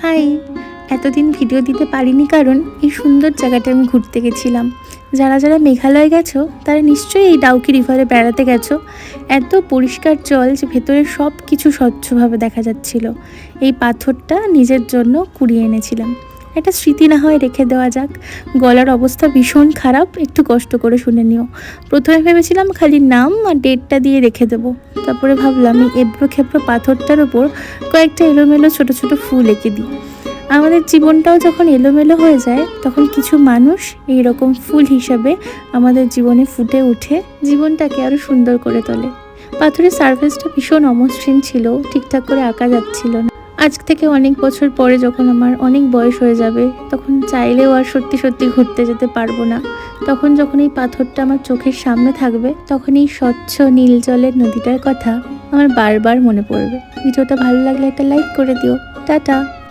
High, এতদিন video দিতে পারিনি কারণ এই সুন্দর জায়গাটা আমি ঘুরতে গেছিলাম। যারা যারা মেঘালয় গেছো তারা নিশ্চয়ই এই ডাউকি রিভারে বেড়াতে গেছো। এত পরিষ্কার জল যে ভেতরে সব কিছু স্বচ্ছভাবে দেখা যাচ্ছিল। এই পাথরটা নিজের জন্য কুড়িয়ে এনেছিলাম। একটা স্মৃতি না হয় রেখে দেওয়া যাক। গলার অবস্থা ভীষণ খারাপ, একটু কষ্ট করে শুনে নিও। প্রথমে ভেবেছিলাম খালি নাম আর ডেটটা দিয়ে রেখে দেবো, তারপরে ভাবলাম এই এবড়ো খেবড়ো পাথরটার ওপর কয়েকটা এলোমেলো ছোট ছোট ফুল এঁকে দিই। আমাদের জীবনটাও যখন এলোমেলো হয়ে যায় তখন কিছু মানুষ এইরকম ফুল হিসাবে আমাদের জীবনে ফুটে উঠে জীবনটাকে আরও সুন্দর করে তোলে। পাথরের সারফেসটা ভীষণ অমসৃণ ছিল, ঠিকঠাক করে আঁকা যাচ্ছিল না। আজ থেকে অনেক বছর পরে যখন আমার অনেক বয়স হয়ে যাবে তখন চাইলেও আর সত্যি সত্যি ঘুরতে যেতে পারবো না। তখন যখন এই পাথরটা আমার চোখের সামনে থাকবে তখন এই স্বচ্ছ নীল জলের নদীটার কথা আমার বারবার মনে পড়বে। ভিডিওটা ভালো লাগলে একটা লাইক করে দিও। টাটা।